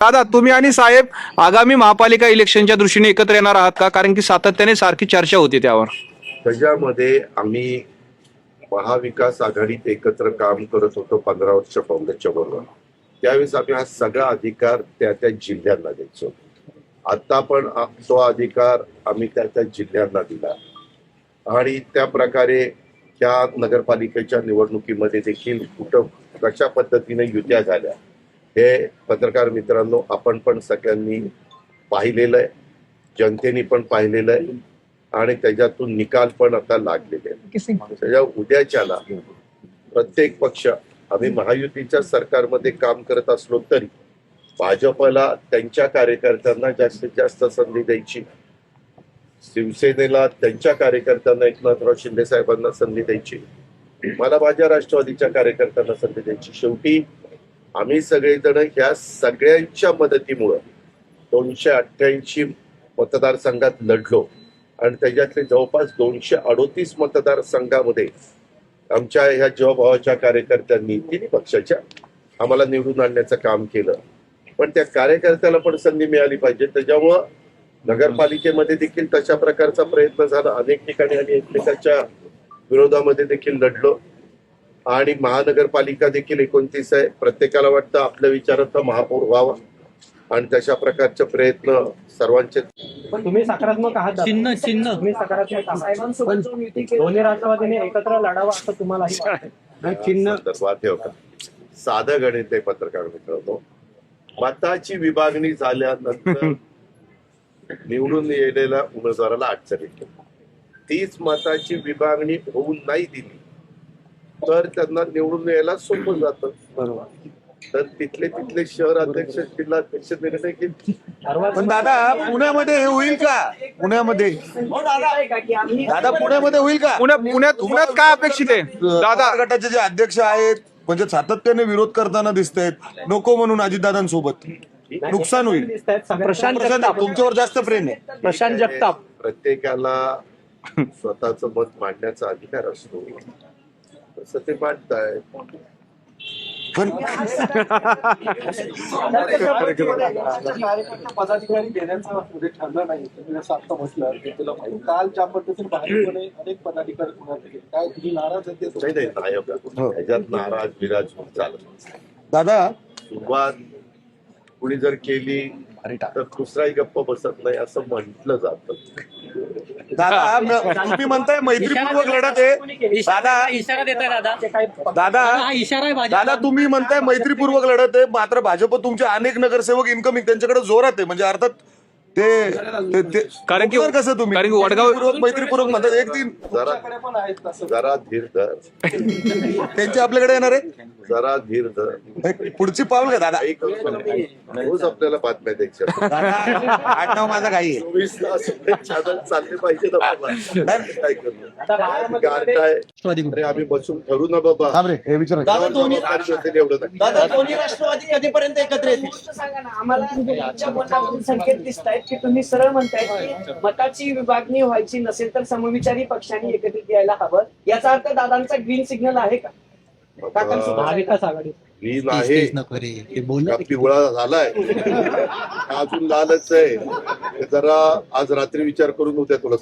दादा, तुम्ही आणि साहेब आगामी महापालिका इलेक्शनच्या दृष्टीने एकत्र येणार आहात का? कारण की सातत्याने सारखी चर्चा होती त्यावर. त्याच्यामध्ये आम्ही महाविकास आघाडीत एकत्र काम करत होतो 15 वर्ष काँग्रेसच्या बरोबर. त्यावेळेस आम्ही हा सगळा अधिकार त्या त्या जिल्ह्यांना द्यायचो. आता पण तो अधिकार आम्ही त्या त्या जिल्ह्यांना दिला आणि त्या प्रकारे त्या नगरपालिकेच्या निवडणुकीमध्ये देखील कुठं कशा पद्धतीने युत्या झाल्या हे पत्रकार मित्रांनो आपण पण सगळ्यांनी पाहिलेलं आहे, जनतेने पण पाहिलेलं आहे आणि त्याच्यातून निकाल पण आता लागलेले आहेत. त्याच्या उद्याच्याला प्रत्येक पक्ष आम्ही महायुतीच्या सरकारमध्ये काम करत असलो तरी भाजपला त्यांच्या कार्यकर्त्यांना जास्तीत जास्त संधी द्यायची, शिवसेनेला त्यांच्या कार्यकर्त्यांना एकनाथराव शिंदे साहेबांना संधी द्यायची, मला माझ्या राष्ट्रवादीच्या कार्यकर्त्यांना संधी द्यायची. शेवटी आम्ही सगळेजण ह्या सगळ्यांच्या मदतीमुळं 288 मतदारसंघात लढलो आणि त्याच्यातले जवळपास 238 मतदारसंघामध्ये आमच्या ह्या जीवाभावाच्या कार्यकर्त्यांनी तिन्ही पक्षाच्या आम्हाला निवडून आणण्याचं काम केलं. पण त्या कार्यकर्त्याला पण संधी मिळाली पाहिजे. त्याच्यामुळं नगरपालिकेमध्ये देखील तशा प्रकारचा प्रयत्न झाला. अनेक ठिकाणी आम्ही एकमेकांच्या विरोधामध्ये देखील लढलो आणि महानगरपालिका देखील 29 आहे. प्रत्येकाला वाटतं आपल्या विचाराचा महापौर व्हावा आणि तशा प्रकारचे प्रयत्न सर्वांचे. पण तुम्ही सकारात्मक आहात. तुम्ही सकारात्मक आहात. दोन्ही राष्ट्रवादीने एकत्र लढावं असं तुम्हालाही वाटतं. चिन्ह संदर्भात हे होतं. साधं गणित आहे पत्रकार मित्रांनो. मताची विभागणी झाल्यानंतर निवडून येलेल्या उमेदवाराला अडचण येते. तीच मताची विभागणी होऊन नाही दिली तर त्यांना निवडून यायला सोपं जातं. बरोबर. तर तिथले शहर अध्यक्ष जिल्हा अध्यक्ष निर्णय घेतील. पण दादा पुण्यामध्ये हे होईल का? पुण्यामध्ये दादा पुण्यामध्ये होईल का? पुण्यात काय अपेक्षित आहे दादा? गटाचे जे अध्यक्ष आहेत म्हणजे सातत्याने विरोध करताना दिसत आहेत, नको म्हणून अजितदादांसोबत नुकसान होईल. प्रशांत तुमच्यावर जास्त प्रेम आहे. प्रशांत जगताप प्रत्येकाला स्वतःच मत मांडण्याचा अधिकार असतो, तसं ते मांडताय. पण पदाधिकारी देण्याचा ठरलं नाही. तुम्ही जसं आता म्हटलं काल ज्या पद्धतीने भाजपने अनेक पदाधिकारी पुण्यात गेले, काय तुम्ही नाराज नाही ह्याच्यात नाराज विराज चालत. दादा सुरुवात कुणी जर केली तर दुसराही गप्प बसत नाही असं म्हटलं जातं. दादा तुम्ही म्हणताय मैत्रीपूर्वक लढत आहे. दादा इशारा देताय दादा तुम्ही म्हणताय मैत्रीपूर्वक लढत आहे, मात्र भाजप तुमचे अनेक नगरसेवक इन्कमिंग त्यांच्याकडे जोरात आहे. म्हणजे अर्थात ते कारण की कसं तुम्ही कारण की वडगाव मैत्रीपूर्वक म्हणतात एक तीन पण आहेत तसं. जरा धीर धर, त्यांचे आपल्याकडे येणार आहे. जरा धीर धर. पुढची पाऊल का दादा? रोज आपल्याला बातम्या द्यायच्या. आठ नाव माझा काही 24 तास चॅनल चालले पाहिजे ना बाबा. काय करू गारठाय. अरे आम्ही बसून ठरू ना बाबा. हे विचार एवढं नाही. दादा दोन्ही राष्ट्रवादी कधीपर्यंत एकत्र येतील? गोष्ट सांगा ना आम्हाला. तुमच्या बोलण्यातून संकेत दिसत आहेत की तुम्ही सरळ म्हणताय की मताची विभागणी व्हायची नसेल तर समविचारी पक्षांनी एकत्रित यायला हवं. याचा अर्थ दादांचा ग्रीन सिग्नल आहे का? महाविकास आघाडी ग्रीन आहे का पिवळा झालाय अजून लालच आहे. जरा आज रात्री विचार करून उद्या तुला